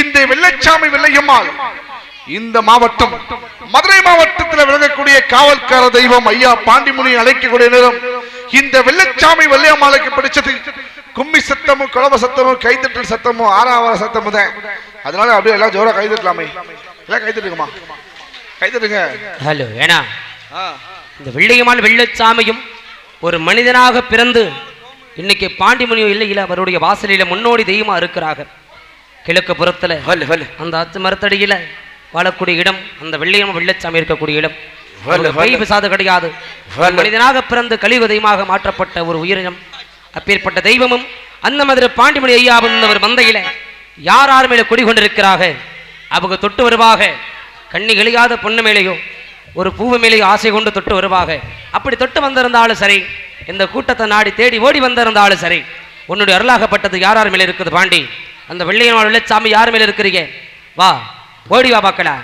இந்த வெள்ளச்சாமி வெள்ளையம்மாள் இந்த மாவட்டம் மதுரை மாவட்டத்தில் விளங்கக்கூடிய காவல்கார தெய்வம் ஐயா பாண்டிமுனி அழைக்கக்கூடிய நேரம் இந்த வெள்ளச்சாமி வெள்ளையம்மாளுக்கு பிடிச்சது கும்மி சத்தமும் குழவ சத்தமும் கைத்தட்டல் சத்தமும் ஆறாவர சத்தமும் தான். அதனால அப்படியே எல்லாம் ஜோரா கைதட்டலாமே. எல்லாம் கைதட்டுங்கம்மா, கைதட்டுங்க. ஹலோ ஏனா இந்த வெள்ளையம்மாள் வெள்ளச்சாமியும் ஒரு மனிதனாக பிறந்து இன்னைக்கு பாண்டிமுனியோ இல்லையில அவருடைய வாசலில முன்னோடி தெய்வமா இருக்கிறாங்க. கிழக்கு புறத்துல அந்த அத்து மரத்தடியில வாழக்கூடிய இடம் அந்த வெள்ளையம்மாள் வெள்ளச்சாமி இருக்கக்கூடிய இடம். பிசாது கிடையாது. மனிதனாக பிறந்து கலியுக தெய்வமாக மாற்றப்பட்ட ஒரு உயிரினம். அப்பேற்பட்ட தெய்வமும் அந்த மாதிரி பாண்டிமுனி ஐயாவும் ஒரு மந்தையில யார் யார் மேல குடிகொண்டிருக்கிறாங்க. அவங்க தொட்டு வருவாக. கண்ணி எளியாத பொண்ணு மேலேயோ ஒரு பூவு மேலேயோ ஆசை கொண்டு தொட்டு வருவாக. அப்படி தொட்டு வந்திருந்தாலும் சரி, இந்த கூட்டத்தை நாடி தேடி ஓடி வந்திருந்தாலும் சரி, உன்னுடைய அருளாகப்பட்டது யார் யார் மேல இருக்குது பாண்டி? அந்த வெள்ளையம்மாள் வெள்ளச்சாமி யார் மேல இருக்கிறீங்க? வா, ஓடி வா பார்க்கலாம்.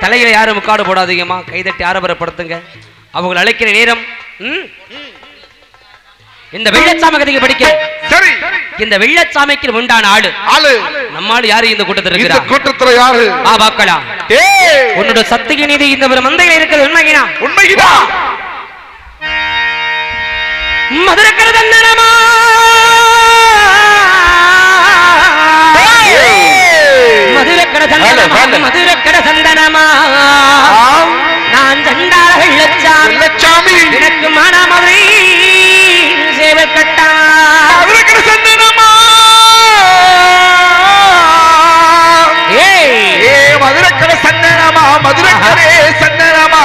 தலையில யாரும் முக்காடு போடாதீங்கம்மா, கைதட்டி ஆரம்பரப்படுத்துங்க. அவங்களை அழைக்கிற நேரம் இந்த வெள்ளச்சாமி கதைக்கு படிக்க சரி. இந்த வெள்ளச்சாமிக்கு உண்டான ஆளு நம்மால் யாரு இந்த கூட்டத்தில் இருக்கிறா? கூட்டத்துல யாரு? வா பார்க்கலாம். உன்னோட சத்திய நீதி இந்த ஒரு மந்தையில இருக்கிறது உண்மையா? உண்மையா? மதுரக்கர தந்தனமா மதுரக்கட சந்தனமா நான் சண்டாள வெள்ளச்சாமி எனக்கு மானாமதுரை சேவை கட்டா மதுரக்கட சந்தனமா மதுரக்கட சந்தனமா மதுரக்கடே சந்தனமா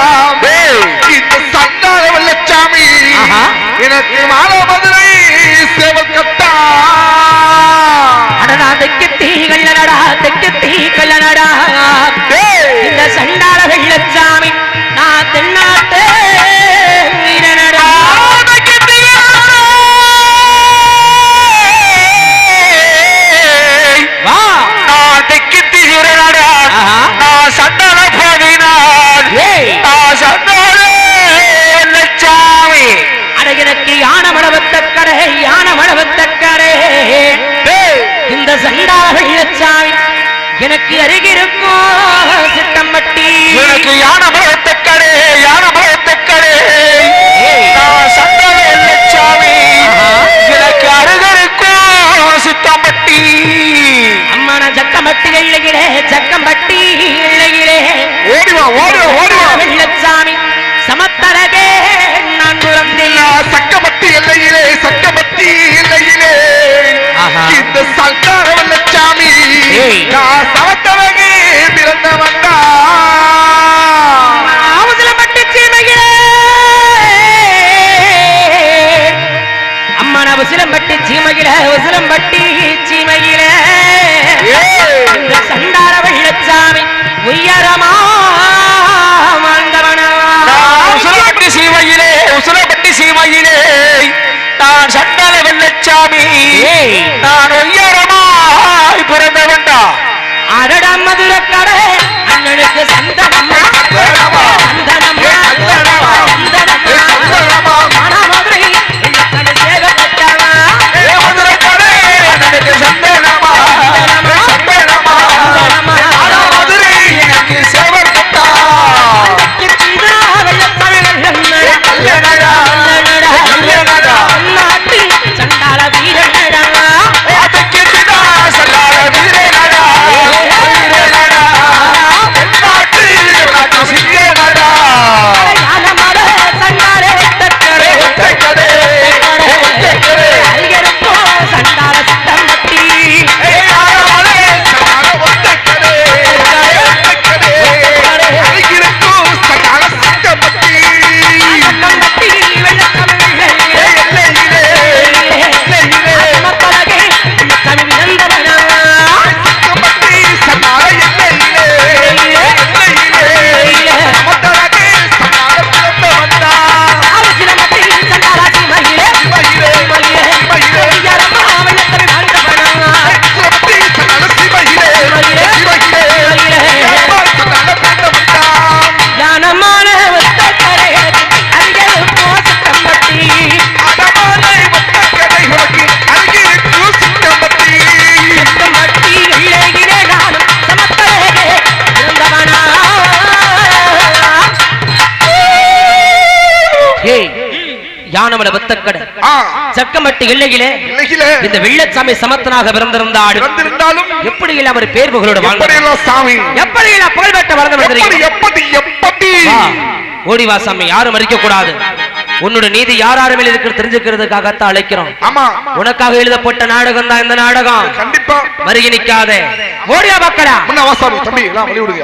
இந்த சண்டாள வெள்ளச்சாமி எனக்கு மானாமதுரை சேவை கட்டா தெற்கு தீ கள்ளனடா தெற்கு தீ கள்ளனடா இந்த சண்டாள வெள்ளச்சாமி நான் தென்னாட்டு வீரனடா வா நான் தெற்கு தீ வீரனடா நான் சண்டாள போதினான் நான் சண்டாள வெள்ளச்சாமி அடகினக்கு யான மளவத்தக்கடே யான மளவத்தக்கடே இந்த சண்டாள வெள்ளச்சாமி எனக்கு அருகிருக்கும் சிட்டம்பட்டி எனக்கு யான மலத்தக்கடே யான மலத்தக்கடே நான் சண்டாள வெள்ளச்சாமி எனக்கு அருகிருக்கும் சிட்டம்பட்டி அம்மா நான் ஜக்கம்பட்டி இல்லையிலே ஜக்கம்பட்டி இல்லையிலே ஓடிவா ஓடிவா ஓடிவா வெள்ளச்சாமி சமத்தரகே நான் குழந்தையா சக்கம்பட்டி இல்லையிலே சக்கம்பட்டி இல்லையிலே இந்த சண்டாள வெள்ளச்சாமி நான் சமத்தரகே பிறந்தவன்டா அவசரப்பட்டு சீமையிலே அம்மா நான் அவசரப்பட்டு சீமையிலே அவசரப்பட்டி சீமையிலே இந்த சண்டாள வெள்ளச்சாமி உயரமா வாழ்ந்தவனா உசரப்பட்டி சீமையிலே உசரப்பட்டி சீமையிலே நான் சண்டாள வெள்ளச்சாமி நான் உயரமா யானமல புத்தக்கடை ஆ, சக்கமட்டி எல்லையிலே இல்லையிலே இந்த வெள்ளச்சாமி சமத்தனாக பிறந்திருந்தாலும் இறந்திருந்தாலும் எப்படி அவர் பேர் புகழோடு எப்படியெல்லாம் சாமி எப்படி புகழ்பெற்ற வளர்ந்து எப்படி எப்படி எப்படி ஓடி வா சாமி, யாரும் மறிக்க கூடாது. உன்னோட நீதி யார் மேல இருக்கிறது தெரிஞ்சுக்கிறதுக்காகத்தான் அழைக்கிறோம். ஆமா, உனக்காக எழுதப்பட்ட நாடகம் தான் இந்த நாடகம். கண்டிப்பா மருகி நிக்காதே, ஓடியா பக்கடா. முன்ன வா சாமி, தம்பி எல்லாம் வழி விடுங்க,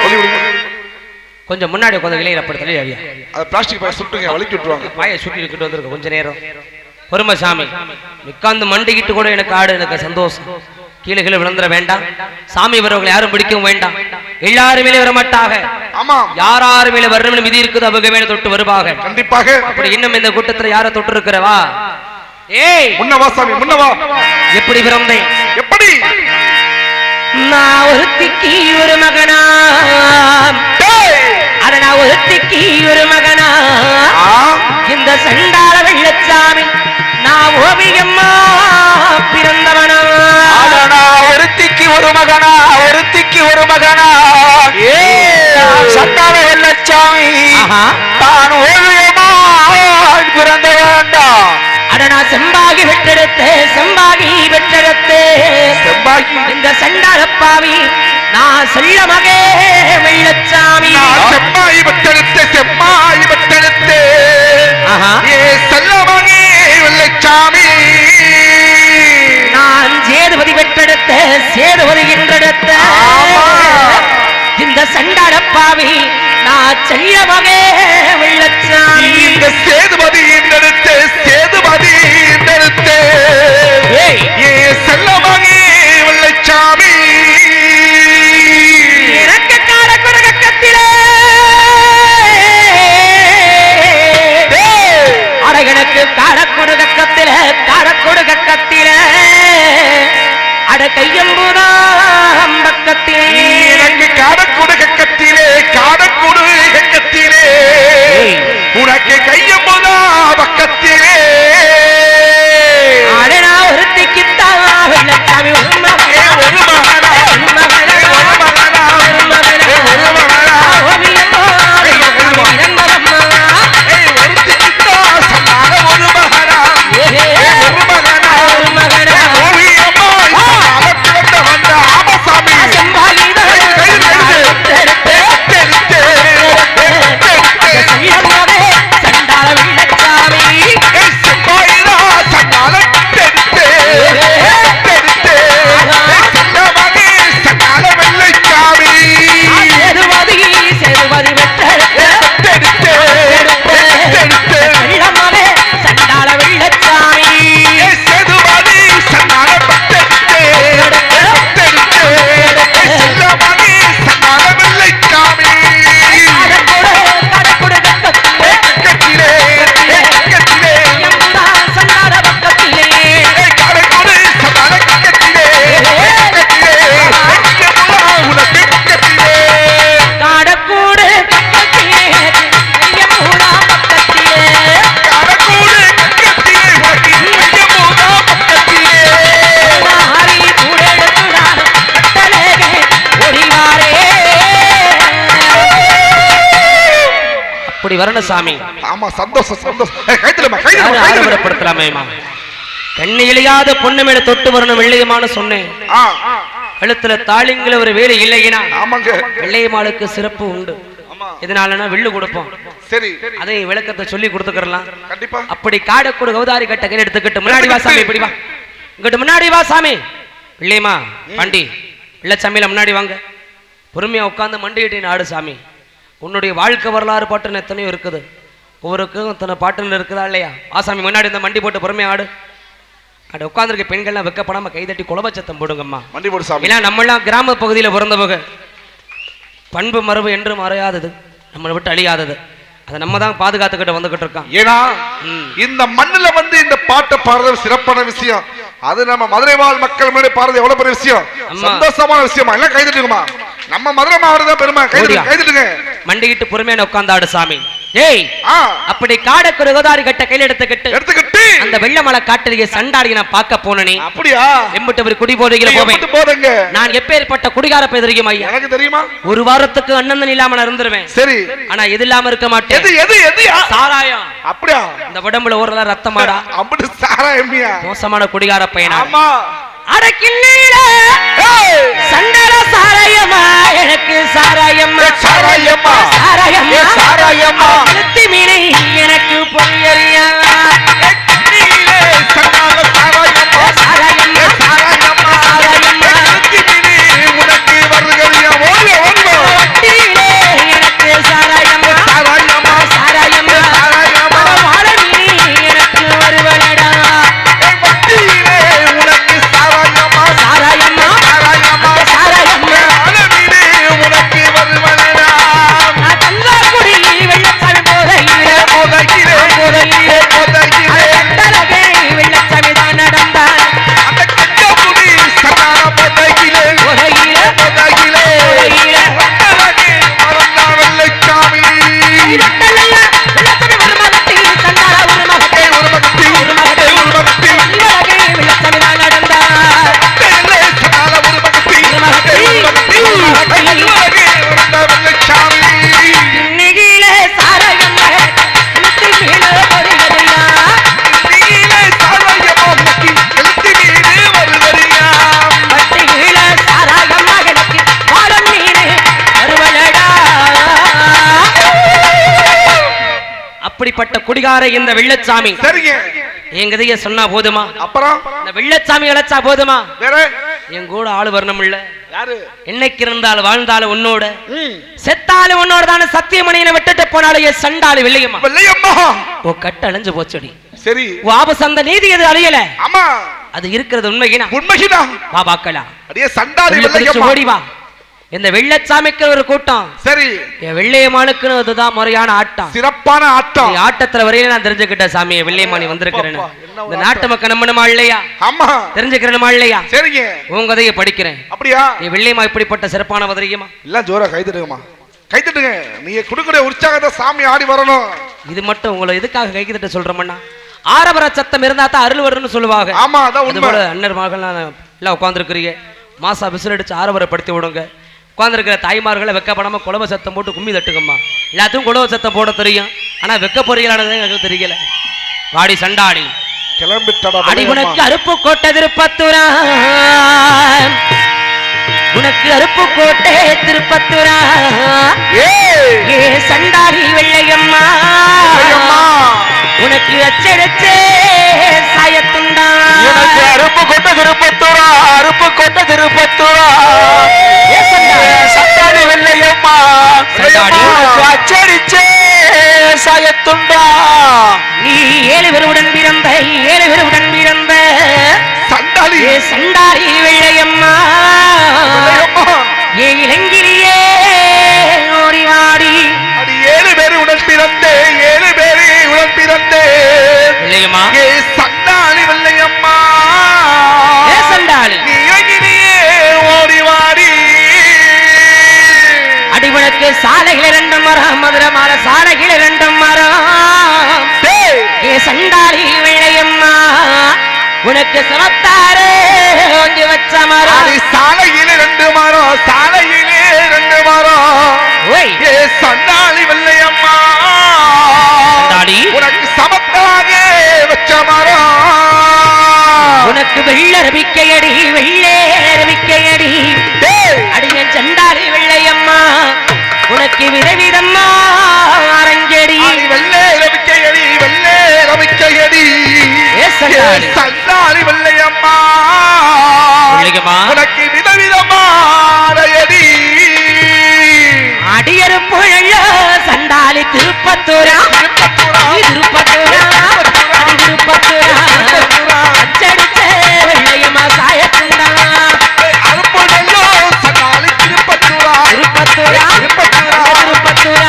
வழி விடுங்க. கொஞ்சம் முன்னாடி கொஞ்சம் இளையர படுத்தலே ஐயா, அது பிளாஸ்டிக் பாய் சுட்டுங்க, வலிக்கி விட்டுருவாங்க. பாயை சுட்டி இருக்கிட்டு வந்திருக்கு கொஞ்ச நேரம். பொறுமை சாமி, நிக்காந்து மண்டிக்கிட்டு கூட எனக்கு ஆடு, எனக்கு சந்தோஷம். கீழே கீழே விழுந்துட வேண்டாம். சாமி வரவங்களை யாரும் பிடிக்கவும் வேண்டாம். எல்லாருமே வரமாட்டாக. ஆமா, யார் மேல வரணும் விதி இருக்குது அவங்க மேல தொட்டு வருவாங்க கண்டிப்பாக. அப்படி இன்னும் இந்த கூட்டத்துல யார தொட்டு இருக்கிறவா? ஏய் முன்ன வா சாமி, முன்ன வா. எப்படி பிறந்தேன்? எப்படி? நான் ஒருத்திக்கு ஒரு மகனா, அத நான் ஒருத்திக்கு ஒரு மகனா. இந்த சண்டாள வெள்ளச்சாமி நான் ஓவியம்மா பிறந்தவனா. ஒருத்திக்கு ஒரு மகனா, ஒருத்திக்கு ஒரு மகனா. சண்டாள வெள்ளச்சாமி தான் ஓவியமா பிறந்த வேண்டாம். அட நான் செம்பாகி வெட்டெடுத்து, செம்பாகி வெட்டெடுத்து, செம்பாகி இந்த சண்டாளப்பாவி நான் செல்ல மகே வெள்ளச்சாமி. செம்மாயி வெட்டெடுத்து, செம்மாயி வெட்டெடுத்து, ஏ செல்லமகே வெள்ளச்சாமி. நான் சேதுபதி வெட்டெடுத்த, சேதுபதி என்றெடுத்த இந்த சண்டாளப்பாவி நான் செல்ல மகே வெள்ளச்சாமி. இந்த சேதுபதி என்றெடுத்து, சேதுபதி என்றெடுத்து, ஏ செல்லமகே வெள்ளச்சாமி. எனக்கு காரக்குடகத்திலே அடகனுக்கு காரக்குடகத்திலே, காரக்குடகத்திலே அட கையம்புதான் பக்கத்திலே. எனக்கு காடக்கூடு கக்கத்திலே, காடக்கூடு கக்கத்திலே, உனக்கு கையம்புதா பக்கத்திலே. அடனா ஒருத்திக்குத்தான் வெள்ளச்சாமி ஒரு மகனா, ஒரு மகனா, ஒரு மகனா, ஒரு மகனா, ஒரு மகனா, ஒரு மகனா, ஓவியம்மா இறந்தவம்மா. ஒருத்திக்குத்தா சன்னால ஒரு மகனா, ஒரு மகனா, ஒரு மகனா, ஓவியம்மா சன்னால பிறந்த வந்த ஆமசாமி. செம்பாலிதான் சண்டாள வெள்ளச்சாமி. செம்பாயிரா சன்னால தெடுத்து, தெடுத்து, செல்லமகே சன்னால வெள்ளச்சாமி. சேதுபதி, சேதுபதி வெட்டெடுத்த, தெடுத்து, தெடுத்து, வெள்ளமாவே சண்டாள வெள்ளச்சாமி. சேதுபதி சன்னால தெடுத்து, தெடுத்து, செல்லமகே சன்னால வெள்ளச்சாமி. கடக்குடு கக்கத்திலே, கக்கத்திலே, கக்கத்திலே, எம்புதான் சண்டாள பக்கத்திலே. காரைக்குடி சன்னால கக்கத்திலே, கக்கத்திலே, ஐயமுல்லா உனக்கு பக்கத்திலே. காடக்கூடு கக்கத்திலே, எம்புதா பக்கத்திலே. காரைக்குடி கக்கத்திலே, உனக்கு ஐயமுல்லா பக்கத்திலே. நாரி கூடெடுத்துடார் கட்டழகே ஒளிவாரே. அப்படி வரணும் சாமி. ஆமா, சந்தோஷம் சந்தோஷம். கைதுலமா யாரும் கைதுலமா ஆரம்பப்படுத்தலாமேமா. கண்ணி இழையாத பொண்ணு மேல தொட்டு வரணும் வெள்ளையமானு சொன்னேன். கழுத்துல தாளிங்கிற ஒரு வேலை இல்லையினா ஆமாங்க. வெள்ளையம்மாளுக்கு சிறப்பு உண்டு. இதனாலனா வில்லு கொடுப்போம். சரி, அதை விளக்கத்தை சொல்லி கொடுத்துக்கலாம். கண்டிப்பா. அப்படி காடக்கூட கௌதாரி கட்ட கையில் எடுத்துக்கிட்டு முன்னாடி வா சாமி, இப்படி வா, இங்கிட்டு முன்னாடி வா சாமி. வெள்ளையம்மா பாண்டி வெள்ளச்சாமியில முன்னாடி வாங்க. பொறுமையா உட்கார்ந்து மண்டியிட்டு ஆடு சாமி. உன்னுடைய வாழ்க்கை வரலாறு பாட்டுன்னு எத்தனையோ இருக்குது, ஒவ்வொருக்கும் இத்தனை பாட்டுன்னு இருக்குதா இல்லையா? ஆசாமி முன்னாடி இந்த மண்டி போட்டு பொறுமையா ஆடு. அட உட்கார்ந்துருக்க பெண்கள்லாம் வெக்கப்படாம கைதட்டி குலபச்சத்தம் போடுங்கம்மா. மண்டி போடு சாமி. ஏன்னா நம்மளாம் கிராம பகுதியில் பிறந்தவங்க. பண்பு மரபு என்று மறையாதது, நம்மளை விட்டு அழியாதது. அதை நம்ம தான் பாதுகாத்துக்கிட்டு வந்துகிட்டு இருக்கோம். ஏன்னா இந்த மண்ணுல வந்து இந்த பாட்டை பாடுறது சிறப்பான விஷயம். அது நம்ம மதுரை வாழ் மக்கள் முன்னாடி பாடுறது எவ்வளவு பெரிய விஷயம், சந்தோஷமான விஷயமா. எல்லாம் கைதட்டுங்கம்மா. நம்ம மதுரை மாவட்டம் பெருமை. கைதட்டுங்க. மண்டிக்கிட்டு பொறுமையான உட்கார்ந்தாடு சாமி. ஏய் அப்படி காடக்கு ரோதாரி கட்ட கையில எடுத்துக்கிட்டு அந்த வெள்ளமலை காட்டிலேயே சண்டாடி நான் பார்க்க போனேனே. அப்படியா? எம்பட்டு குடி போதையில போவேங்க. நான் எப்பேற்பட்ட குடிகார பேர் தெரியுமா ஐயா? எனக்கு தெரியுமா? ஒரு வாரத்துக்கு அண்ணன் இல்லாம நான் இருந்துருவேன். சரி. ஆனா எது இல்லாம இருக்க மாட்டேன். எது சாராயம். அப்படியா? இந்த உடம்புல ஓரல ரத்தமாடா. அப்படி சாராயம்யா? மோசமான குடிகார பையனா? ஆமா. அடக்கில்லையில சண்டல சாராயமா எனக்கு சாராயம்மா சாராயம்மா சாராயம்மா சாராயம்மா கழுத்தி மீனை எனக்கு பொய்யறியா சண்டால சாராயம்மா சாராயம்மா சாராயம்மா சாராயம்மா கழுத்தி மீனை உனக்கு வருகறியா? வட்டியிலே எனக்கு சாராயம்மா சாராயம்மா சாராயம்மா சாராயம்மா வாழ மீனை எனக்கு வருவலடா வட்டியிலே உனக்கு சாராயம்மா சாராயம்மா சாராயம்மா சாராயம்மா அலமீனே உனக்கு வருவலடா நான் தந்தா குடி வெள்ளச்சாமி போதையிலே போதையிலே போதையிலே போதையிலே கண்டலகே வெள்ளச்சாமி தான் நடந்தான் அந்த கஞ்சமுடி சண்டால போதையிலே போதையிலே போதையிலே போதையிலே கண்டலகே மறந்தா வெள்ளைச்சாமி வெள்ளச்சாமி வருமகத்தி சண்டால வருமகத்தே உருமகத்தி உருமகத்தி உருமகத்தி கண்டலகே வெள்ளச்சாமி தான் நடந்தான் சண்டால உருமகத்தி உருமகத்தி கண்டலகே மறந்தா வெள்ளைச்சாமி இன்னிலே சாராயம்மா முத்தி மீன வருகதையா நீலே சாராயம்மா முக்கி எழுத்து மீது வருவரியா வட்டியிலே சாராயம்மா எனக்கு வாழ மீனே வருவலடா அப்படிப்பட்ட குடிகார இந்த வெள்ளச்சாமி சரிங்க. என் கதைய சொன்னா போதுமா? அப்புறம் இந்த வெள்ளச்சாமி அழைச்சா போதுமா? வேற என் கூட ஆளு வரணும் இல்ல? யாரு? என்னைக்கு இருந்தாலும் வாழ்ந்தாலும் உன்னோட செத்தாலும் உன்னோட தானே சத்தியமணியில விட்டுட்டு போனாலும் என் சண்டாளு வெள்ளையம்மா வெள்ளையம்மா. ஓ கட்ட அழிஞ்சு போச்சடி. சரி. வாபஸ் அந்த நீதி எது அழியல. ஆமா. அது இருக்கிறது உண்மையினா உண்மைதான். வா பாக்கலாம். அடியே சண்டாளி உள்ள பிடிச்சு வெள்ளையம்மா. ஓடி வா. இந்த வெள்ளச்சாமிக்கு ஒரு கூட்டம். சரி. என் வெள்ளையம்மாளுக்குன்னு அதுதான் முறையான ஆட்டம். சிறப்பான ஆட்டம். நீ ஆட்டத்துல வரையில நான் தெரிஞ்சுக்கிட்டேன் சாமி வெள்ளையம்மா நீ வந்திருக்கிறேன்னு. என்ன இந்த நாட்டு மக்கள் நம்பணுமா இல்லையா? ஆமா. தெரிஞ்சுக்கிறணுமா இல்லையா? சரிங்க. உன் கதையை படிக்கிறேன். அப்படியா? நீ வெள்ளையம்மா இப்படிப்பட்ட சிறப்பான வதரியுமா? எல்லாம் ஜோரா கைதட்டுங்கம்மா. கைதட்டுங்க. நீங்க கொடுக்கக்கூடிய உற்சாகத்தை சாமி ஆடி வரணும். இது மட்டும் உங்களை எதுக்காக கைக்கிட்ட சொல்றோம்னா ஆரவர சத்தம் இருந்தா தான் அருள் வரும்னு சொல்லுவாங்க. ஆமா அதான் உண்மை. அதுபோல அண்ணர் மகள் எல்லாம் உட்காந்துருக்கிறீங்க. மாசா விசில் அடிச்சு ஆரவரப்படுத்தி விடுங்க. உட்காந்துருக்கிற தாய்மார்களை வெக்கப்படாம குலவ சத்தம் போட்டு கும்மி தட்டுங்கம்மா. எல்லாத்துக்கும் குலவ சத்தம் போட தெரியும். ஆனா வெக்க பொறியலானது எனக்கு தெரியல. வாடி சண்டாடி கிளம்பிட்டடா. அடிகுனக்கு அருப்பு கோட்டை திருப்பத்தூரா உனக்கு அருப்பு கோட்டை திருப்பத்தூரா ஏ சண்டாடி வெள்ளையம்மா உனக்கு அச்சடிச்சே சாயத்துண்டா எனக்கு அருப்பு கொட்ட திருப்பத்தூரா அருப்பு கொட்ட திருப்பத்தூரா சட்டாடி வெள்ளையம்மா அச்சடிச்சே சாயத்துண்டா நீ 7 பேருடன் பிறந்த 7 பேருடன் பிறந்த சண்டாளி ஏ சண்டாடி வெள்ளையம்மா ஏ இளங்கிரியே ஓடி வாடி அடி 7 பேரு உடன் பிறந்தே 7 பேரு உடன் பிறந்தே வெள்ளையம்மா ஏ சண்டாளி வெள்ளையம்மா ஏ சண்டாளி நீ இறங்கினியே ஓடி வாடி அடிவனுக்கு சாலைகள் 2 மரம் மதுரை மாலை சாலைகள் 2 மரம் ஏ சண்டாளி வெள்ளையம்மா உனக்கு சமத்தாரே ஒஞ்சு வச்ச மரம் அது சாலையிலே 2 மரம் சாலையிலே 2 மரம் ஓய் ஏ சண்டாளி வெள்ளையம்மா சண்டாளி உனக்கு சமத்தாக வச்ச மரம் உனக்கு வெள்ளரபிக்கையடி வெள்ளேரபிக்கையடி அடியன் சண்டாளி வெள்ளையம்மா உனக்கு விதவிதம்மா அரங்கடி வெள்ளே ரவிக்கையடி வெள்ளே ரவிக்கையடி ஏ சண்டாளி சண்டாளி வெள்ளையம்மா வெள்ளையம்மா உனக்கு விதவிதமானடி அடியறுப்புள்ள சண்டாளி திருப்பத்தூரா திருப்பத்தூரா அடி திருப்பத்தூரா அச்சடிச்ச வெள்ளையம்மா சாயத்துண்டா அருப்புடல்லோ சண்டாளி திருப்பத்தூரா திருப்பத்தூரா திருப்பத்தூரா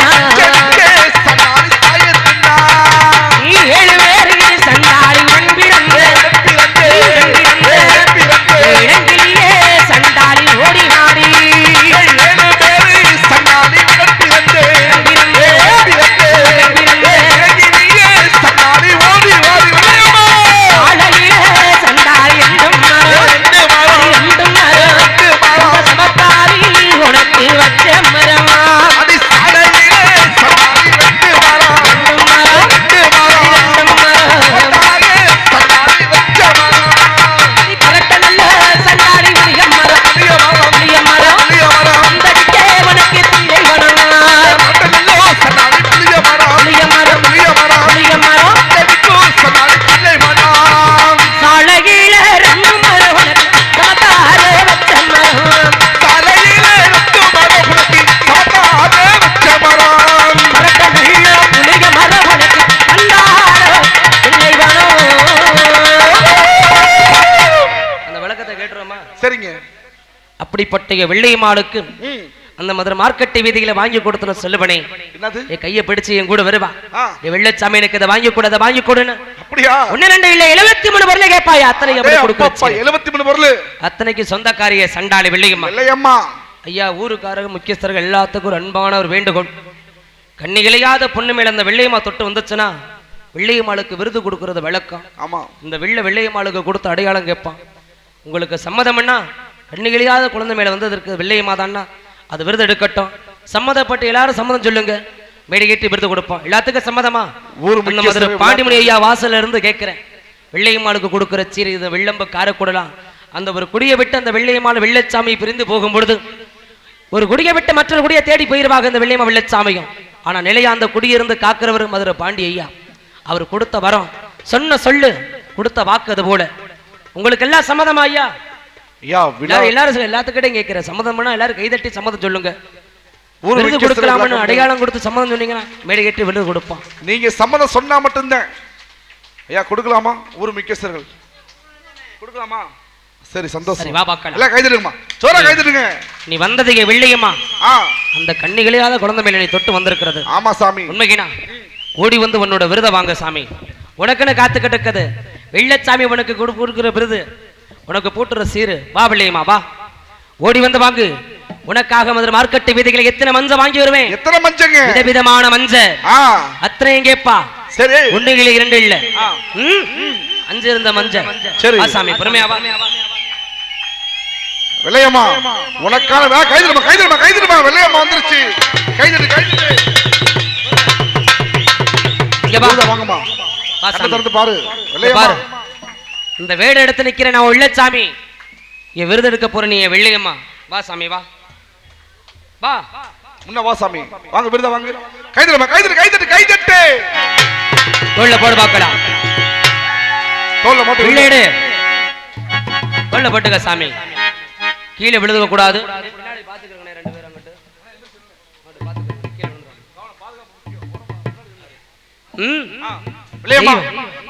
சண்டாளி சாயத்துண்டா நீ 7 பேருக்கு சண்டாளி உடன் பிறந்த இளங்கிலியே சண்டாளி ஓடி நாடி 7 பேரு சண்டாளி உடன் பிறந்தே அப்படிப்பட்ட வெள்ளையம்மாளுக்கு அந்த மதுரை மார்க்கெட்டை வீதியில வாங்கி கொடுத்தன சொல்லுவனே, என் கையை பிடிச்சு என் கூட வருவா, என் வெள்ளச்சாமி எனக்கு இதை வாங்கி கொடு, அதை வாங்கி கொடுன்னு. அப்படியா? 1 2 இல்ல 73 பொருளை கேட்பாய். அத்தனை கொடுக்க 73 பொருள். அத்தனைக்கு சொந்தக்காரிய சண்டாளி வெள்ளையம்மா. வெள்ளையம்மா ஐயா, ஊருக்காரங்க முக்கியஸ்தர்கள் எல்லாத்துக்கும் ஒரு அன்பான ஒரு வேண்டுகோள். கண்ணிகளையாத பொண்ணு மேல அந்த வெள்ளையம்மா தொட்டு வந்துச்சுன்னா வெள்ளையம்மாளுக்கு விருது கொடுக்கறது வழக்கம். ஆமா, இந்த வெள்ளையம்மாளுக்கு கொடுத்த அடையாளம் கேட்பான். உங்களுக்கு சம்மதம்னா கண்ணிகளையாத குழந்தை மேல வந்ததற்கு வெள்ளையம்மா தான்னா அது விருது எடுக்கட்டும். சம்மதப்பட்டு எல்லாரும் சம்மதம் சொல்லுங்க, மேடை கேட்டு விருது கொடுப்போம். எல்லாத்துக்கும் சம்மதமா? பாண்டிமணி ஐயா வாசல்ல இருந்து கேட்கிறேன், வெள்ளையம்மாளுக்கு கொடுக்கிற சீரை இது வெள்ளம்ப காரக்கூடலாம். அந்த ஒரு குடியை விட்டு அந்த வெள்ளையம்மாள் வெள்ளச்சாமி பிரிந்து போகும் பொழுது ஒரு குடியை விட்டு மற்றொரு குடியை தேடி போயிருவாங்க இந்த வெள்ளையம்மா வெள்ளச்சாமியும். ஆனா நிலையா அந்த குடியிருந்து காக்கிறவர் மதுரை பாண்டி ஐயா. அவர் கொடுத்த வரம், சொன்ன சொல்லு, கொடுத்த வாக்கு. அது போல உங்களுக்கு எல்லாம் சம்மதமா ஐயா? எல்லாரும் எல்லாத்துக்கிட்டையும் கேட்கிற சம்மதம்னா எல்லாரும் கைதட்டி சம்மதம் சொல்லுங்க. விருது கொடுக்கலாம்னு அடையாளம் கொடுத்து சம்மதம் சொன்னீங்கன்னா மேடை கேட்டு விருது கொடுப்போம். நீங்க சம்மதம் சொன்னா மட்டும்தான் ஐயா கொடுக்கலாமா? ஊர் முக்கியஸ்தர்கள் கொடுக்கலாமா? சரி, சந்தோஷம். வா பார்க்கலாம். எல்லாம் கைதட்டுங்கம்மா, சோரா கைதட்டுங்க. நீ வந்ததுக்கு வெள்ளையம்மா அந்த கண்ணிகளையாத குழந்தை மேல நீ தொட்டு வந்திருக்கிறது. ஆமா சாமி, உண்மைக்குனா ஓடி வந்து உன்னோட விருதை வாங்க சாமி. உனக்குன்னு காத்துக்கிட்டு இருக்குது வெள்ளச்சாமி, உனக்கு கொடுக்குற விருது, உனக்கு போட்டுற சீரு. வா வெள்ளையம்மா வா, ஓடி வந்து வாங்கு. உனக்காக மதுரை மார்க்கெட்டு வீதிகளை எத்தனை மஞ்சள் வாங்கி வருவேன். எத்தனை மஞ்சங்க? விதவிதமான மஞ்சள். அத்தனையும் கேப்பா. சரி, 1 இல்லை 2 இல்ல 5 இருந்த மஞ்சள். சரி சாமி, பொறுமையா வா. வெள்ளையம்மா உனக்கான கைதட்டுமா, கைதட்டுமா, கைதட்டுமா. வெள்ளையம்மா வந்துருச்சு. கைதட்டு, கைதட்டு. இங்க வாங்கம்மா, திறந்து பாரு. வெள்ளையம்மா இந்த வேட எடுத்து நிக்கிறேன் நான் வெள்ளச்சாமி. என் விருது எடுக்க போற நீ வெள்ளையம்மா. வா சாமி வா வா, முன்ன வா சாமி, வாங்க விருத வாங்க. கைதட்டுமா, கைதட்டு, கைதட்டு, கைதட்டு. தோல்ல போடு பாக்கலாம், தோல்ல போட்டு வில்லேடு தோல்ல போட்டுக்க சாமி. கீழே விழுதுக்க கூடாது.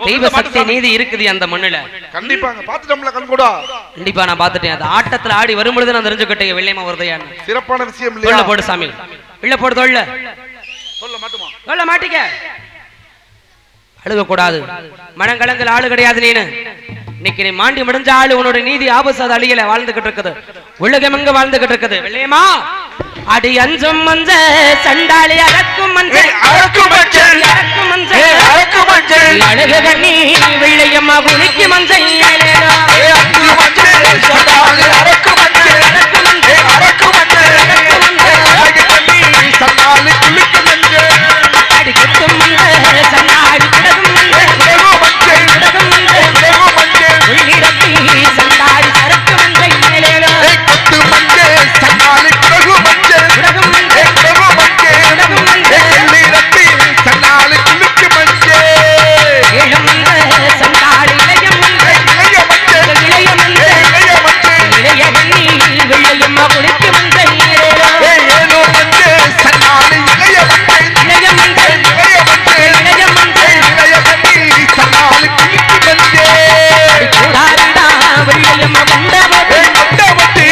தெய்வ சக்தி நீதி இருக்குது அந்த மண்ணுல. கண்டிப்பாங்க, பாத்துட்டோம்ல கண்கூடா. கண்டிப்பா நான் பாத்துட்டேன். அந்த ஆட்டத்துல ஆடி வரும்பொழுது நான் தெரிஞ்சுக்கிட்டேன் வெள்ளையம்மா வருதையான்னு. சிறப்பான விஷயம் இல்லையா? தோல்ல போடு சாமி, உள்ள போடு. தோல்ல சொல்ல மாட்டுமா, தோல்ல மாட்டிக்க. அழுக கூடாது, மனங்கலங்கள் ஆளு கிடையாது நீனு. இன்னைக்கு நீ மாண்டி முடிஞ்ச ஆளு, உன்னோட நீதி ஆபசாத அழியல வாழ்ந்துகிட்டு இருக்குது, உலகம் எங்க வாழ்ந்துகிட்டு இருக்குது. வெள்ளையம்மா அடி அஞ்சும் மஞ்ச சண்டாளி அறக்கும் மஞ்சள், அறக்கும் மஞ்சள், அறக்கும் மஞ்சள், அறக்கும் மஞ்சள், அழகு கண்ணி வெள்ளையம்மா குளிக்கு மஞ்சள், அறக்கும் மஞ்சள், சண்டாளி அறக்கும் மஞ்சள், அறக்கும் மஞ்சள், அறக்கும் மஞ்சள், அழகு கண்ணி சண்டாளி குளிக்கு மஞ்சள், அடி குத்தும் மஞ்சள் சண்டாளி குடகும் மஞ்சள், குடகும் மஞ்சள், குடகும் மஞ்சள், குடகும் மஞ்சள், உள்ளிடத்தி சண்டாளி சரக்கு மஞ்சள், குத்து மஞ்சள், சண்டாளி குடகும் மஞ்சள், குடகும் மஞ்சள், குடகும் மஞ்சள், குடகும் மஞ்சள், உள்ளிடத்தி சண்டாளி குளிக்கு மஞ்சள், இளம் மஞ்சள் சண்டாளி இளையம் மஞ்சள், இளைய மஞ்சள், இளைய மஞ்சள், இளைய மஞ்சள், இளைய கண்ணி வெள்ளையம்மா குளிக்கு மஞ்சள், ஏழு மஞ்சள், சண்டாளி இளைய மஞ்சள், இளைய மஞ்சள், இளைய மஞ்சள், இளைய மஞ்சள், இளைய கண்ணி சண்டாளி குளிக்கு மஞ்சள், கூடாரிடா வெள்ளையம்மா கொண்டவட்டி, கொண்டவட்டி,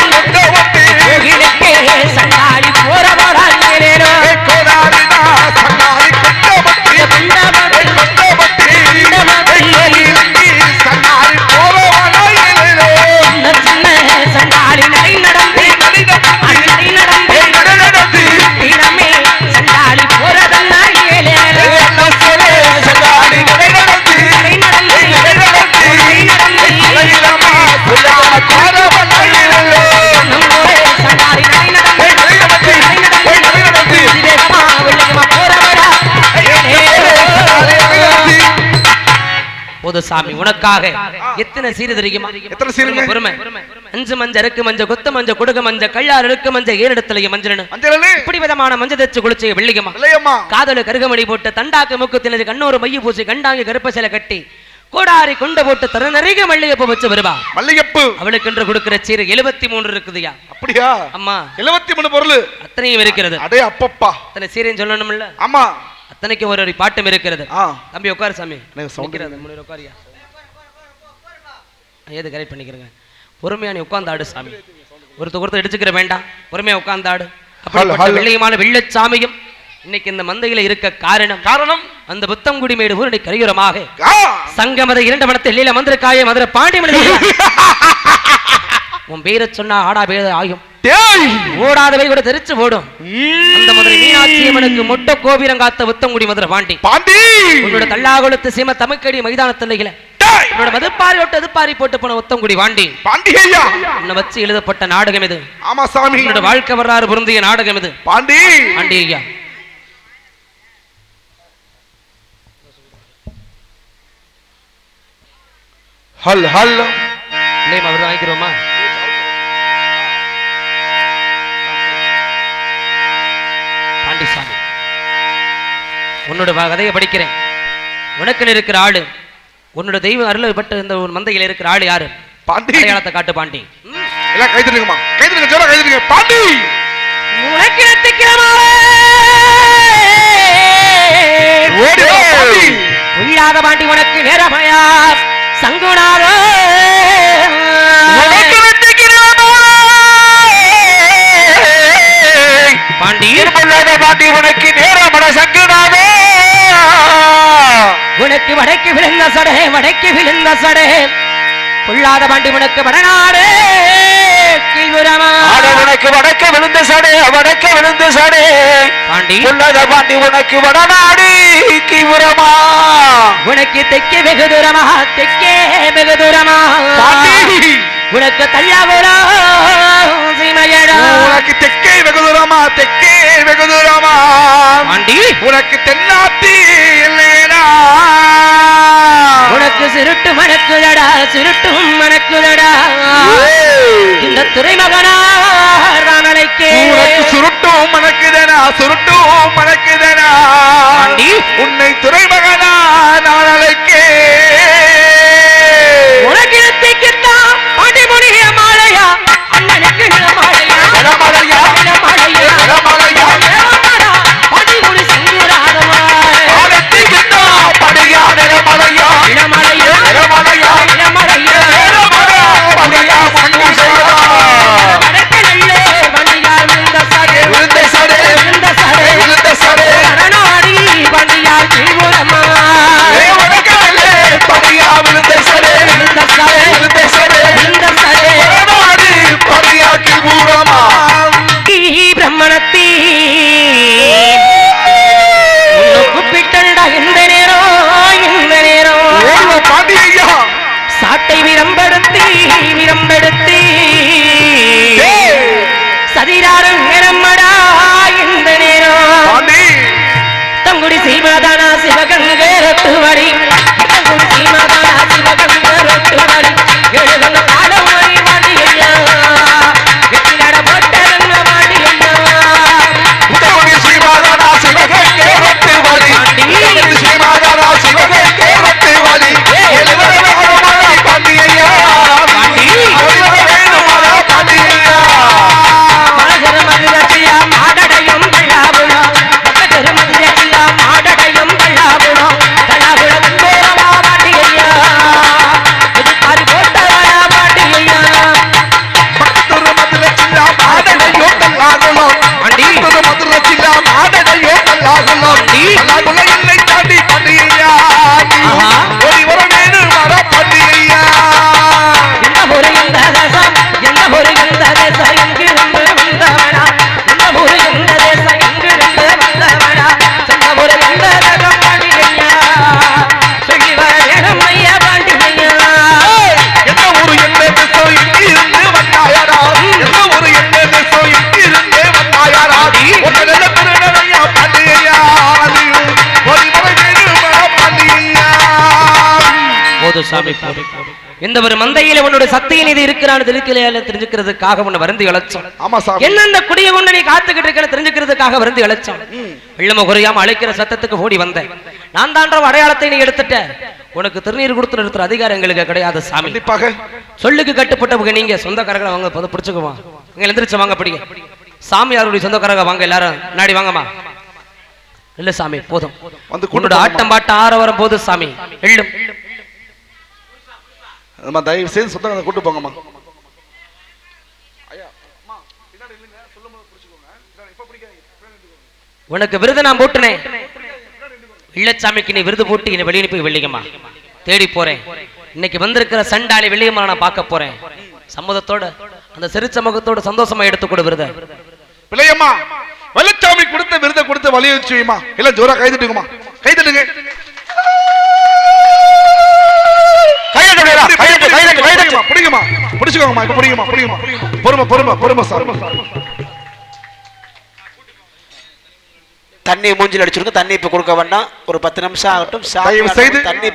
கொண்டவட்டி, கோகிலுக்கே சண்டாளி போற போறாங்களேரோ, கோடாரிடா சண்டாளி கொண்டவட்டி, கொண்டவட்டி, கொண்டவட்டி, கோயிலுக்கு சண்டாளி போறவனாயிலே, சின்ன சண்டாளி நடை நடந்து, நடை நடந்து, நடந்து, தினமே சண்டாளி போறதெல்லாம் ஏலேரோ, சண்டாளி நடை நடந்து, நடை நடந்து, நடை நடந்து, அழகிலமா புல்லாத போறவனாயிலே, நம்மூரே சண்டாளி நடை நடந்து, நடை நடந்து, நடை நடந்து, இதேமா வெள்ளையம்மா போறவரா போது சாமி. உனக்காக எத்தனை சீரு தெரியுமா? எத்தனை சீருங்க? பொறுமை. 5 மஞ்சள், அருக்கு மஞ்சள், கொத்த மஞ்சள், கொடுக்க மஞ்சள், கள்ளாறு இருக்கு மஞ்சள், 7 இடத்துல மஞ்சள், மஞ்சளே இப்படி விதமான மஞ்சள் தேச்சு குளிச்சு வெள்ளியம்மா. வெள்ளையம்மா காதலு கருகமணி போட்டு தண்டாக்கு மூக்கு திணறி கண்ணூறு மைய பூசி கண்டாங்கி கருப்ப சிலை கட்டி கோடாரி கொண்ட போட்டு தர நிறைய மல்லிகைப்பூ வச்சு வருவா. மல்லிகைப்பூ அவளுக்கு என்று கொடுக்கிற சீரு 73 இருக்குதுயா. அப்படியா? அம்மா 73 பொருள் அத்தனையும் இருக்கிறது. அடே அப்பப்பா, அத்தனை சீரையும் சொல்லணும்ல. ஆமா, அத்தனைக்கு ஒரு பாட்டும் இருக்கிறது. ஆ தம்பி உட்காரு சாமி. எனக்கு சவுண்ட் முன்னர் உட்காரியா, ஏது கரெக்ட் பண்ணிக்கிறேங்க. பொறுமையா நீ உட்கார்ந்தாடு சாமி. ஒருத்தர் எடுத்துக்கிற வேண்டாம், பொறுமையா உட்கார்ந்தாடு. அப்படிப்பட்ட வெள்ளையமான வெள்ளச்சாமியும் இன்னைக்கு இந்த மந்தையில இருக்க காரணம் அந்த புத்தங்குடி மேடு ஊரணி கரையோரமாக சங்கமத 2 மணத்தை இல்ல மந்திர காய மதுரை பாண்டி மணி உன் பேரை சொன்னா ஆடா பேர ஆகும், ஓடாதவை கூட தெரிச்சு ஓடும். அந்த மதுரை மீனாட்சி அம்மனுக்கு மொட்டை கோபுரம் காத்த புத்தங்குடி மதுரை பாண்டி உன்னோட தள்ளாகுளத்து சீம தமிழ்கடி மைதானத்தில் உன்னோட மதுப்பாரி விட்டு எதிர்பாரி போட்டு போன உத்தங்குடி வாண்டி உன்னை வச்சு எழுதப்பட்ட நாடகம் இது. ஆமா சாமி, உன்னோட வாழ்க்கை வரலாறு பொருந்திய நாடகம் இது. பாண்டி பாண்டி ஐயா, ஹல் ஹல் இல்லையா அவர் வாங்கிக்கிறோமா? பாண்டிசாமி, உன்னோட கதையை படிக்கிறேன். உனக்கு இருக்கிற ஆளு, உன்னோட தெய்வம் அருள் பட்ட இந்த ஒரு மந்தையில் இருக்கிற ஆளு யாரு? பாண்டி. அடையாளத்தை காட்டு பாண்டி. எல்லாம் கைதுங்கம்மா, கைதுங்க, ஜோரா கைதுங்க. பாண்டி உனக்கு நெத்திக்கிறமாவே ஓடி வா பாண்டி. உள்ளாத பாண்டி உனக்கு நேரமையா சங்குனார உனக்கு நெத்திக்கிறமாவே பாண்டி. உள்ளாத பாண்டி உனக்கு நேரமட சங்குனாவே. உனக்கு வடக்கு விழுந்த சடே, வடக்கு விழுந்த சடே பொல்லாத பாண்டி உனக்கு வடநாடு கீழ்புறமா. உனக்கு வடக்கு விழுந்த சடே, வடக்கு விழுந்த சடே பாண்டி. உள்ளாத பாண்டி உனக்கு வடநாடு கீழ்புறமா. உனக்கு தெற்கே வெகு தூரமா, தெற்கே வெகு தூரமா. உனக்கு தள்ளாபுரம் சீமையடா. உனக்கு தெற்கே வெகு தூரமா, தெற்கே வெகு தூரமா. பாண்டி. உனக்கு தென்னாட்டி இல்லையடா. உனக்கு சிருட்டு மணக்குதடா, சிருட்டும் மணக்குதடா. இந்த துறைமகனா ராமனைக்கே உனக்கு சுருட்டும் மணக்குதனா, சுருட்டும் மணக்குதனா. பாண்டி. உன்னை துறைமகனா நான் அழைக்கே. உனக்கு நெத்திக்குத்தான் பாண்டிமுனிய மாலையா, அண்ணனுக்கு நிலமாலையா, நிலமாலையா, நிலமாலையா, நிலமாலையா, நிலமாடா, பாண்டிமுனி சங்கராதமா. ஆனத்திக்குத்தா படையா நிலமலையா, நிலமாலையா, நிலமலையா, நிலமாலையா, நிலமலையா, படையா மங்குசையா. வடக்கு நெல்லே வண்டியால் விழுந்த சடே, விழுந்த சடே, விழுந்த சடே, விழுந்த சடே கரணாடி வண்டியால் கீழ்புறமா. வடக்கலே படையா விழுந்த சடே, விழுந்த சடே, விழுந்த சடே விழுந்த சடே வடநாடு படையா கீழ்புறமா. பிரம்மணத்தீ கூப்பிட்டா இந்த நேரம், இந்த நேரம் ஓடுவ பாண்டி ஐயா. சாட்டை விரம்பெடுத்தி, விரம்பெடுத்தி சதிராரும் நிறமடா இந்த நேரம். பாண்டி தங்குடி சீமாதானா சிவகங்கை ரொட்டுவடி, தங்குடி சீமாதானா சிவகங்கை ரொட்டுவடி. எழுதுங்க காலம் வரி வாடி ஐயா, வெற்றிலட போட்டரங்க வாடி ஐயா. உத்தமி ஸ்ரீமாதானா சிவகங்கை ரொட்டுவடி, உத்தமி ஸ்ரீமாதானா சிவகங்கை ரொட்டுவடி. எழுவரவேணுமாடா பாண்டியையா, எழுவரவேணுமாடா பாண்டியையா. மலகர மதுரத்தியா மாடடையும் கள்ளாபுரம், மலகர மதுரத்தியா மாடடையும் கள்ளாபுரம். கள்ளாபுரம் கோரமா வாடி ஐயா, எதிர்பாரி போட்டவரா வாடி ஐயா. பக்கத்தூர் மதுரை ஜில்லா மாடடையோ கல்லாகுளம். பாண்டி. பக்கத்தூர் மதுரை ஜில்லா மாடடையோ கல்லாகுளம். கல்லாகுளம் எல்லை தாண்டி பாண்டி ஐயா. ஆஹா. ஓடி வர வேணும் வர பாண்டி ஐயா. எந்த ஊரு எந்த தேசம், எந்த ஊரு எந்த தேசம், எங்கிருந்து வந்தவனா. எந்த ஊரு எந்த தேசம், எங்கிருந்து வந்தவனா. எந்த ஊரு எந்த தேசம் பாண்டி ஐயா, சொல்லி வரணும் ஐயா பாண்டி ஐயா. என்ன ஊரு என்ன தேசம் இங்கிருந்து வந்தாயாரா. என்ன ஊரு என்ன தேசம் இங்கிருந்து வந்தாயாரா. ஒரு நல்ல திருநறையா பாண்டி ஐயா. ஓடி வர வேணும் வர பாண்டி ஐயா. போது சாமி போது. இந்த ஒரு மந்தையில உன்னோட சக்தியின் இது இருக்கிறான்னு தெரிஞ்சுக்கிறதுக்காக உன்னை வருந்தி அழைச்சோம். ஆமா சாமி. என்ன இந்த குடிய கொண்டு நீ காத்துக்கிட்டு இருக்க தெரிஞ்சுக்கிறதுக்காக வருந்தி அழைச்சோம். வெள்ளம குறையாம அழைக்கிற சத்தத்துக்கு ஓடி வந்தேன். நான் தான்ற அடையாளத்தை நீ எடுத்துட்ட. உனக்கு திருநீர் கொடுத்து நிறுத்துற அதிகாரம் எங்களுக்கு கிடையாது சாமி. கண்டிப்பாக சொல்லுக்கு கட்டுப்பட்டவங்க நீங்க சொந்தக்காரங்களை வாங்க பிடிச்சுக்குவோம். இங்க எந்திரிச்சு வாங்க படிங்க. சாமியாருடைய சொந்தக்காரங்க வாங்க, எல்லாரும் நாடி வாங்கம்மா. இல்ல சாமி போதும், வந்து உன்னோட ஆட்டம் பாட்டம் ஆரவரம் போது சாமி. எள்ளும் தயவு செய்து சொந்தங்களை கூட்டு போங்கம்மா. உனக்கு விருது நான் போட்டுனேன். வெள்ளச்சாமிக்கு நீ விருது போட்டு என்னை வெளியே போய் வெள்ளியம்மா தேடி போறேன். இன்னைக்கு வந்திருக்கிற சண்டாளி வெள்ளியம்மா நான் பார்க்க போறேன். சம்மதத்தோட அந்த சிறு சமூகத்தோட சந்தோஷமா எடுத்துக்கொடு விருத. பிள்ளையம்மா வெள்ளச்சாமி கொடுத்த விருதை கொடுத்து வழி வச்சுமா. இல்ல ஜோரா கைதட்டுங்கம்மா, கைதட்டுங்க. பிடிக்குமா, பிடிச்சுக்கோங்கம்மா. இப்ப பிடிக்குமா, பிடிக்குமா. பொறுமை பொறுமை பொறுமை சார். தண்ணி மூஞ்சில் அடிச்சிருக்க. தண்ணி இப்ப கொடுக்க வேண்டாம், ஒரு 10 நிமிஷம் ஆகட்டும். தயவு செய்து தண்ணி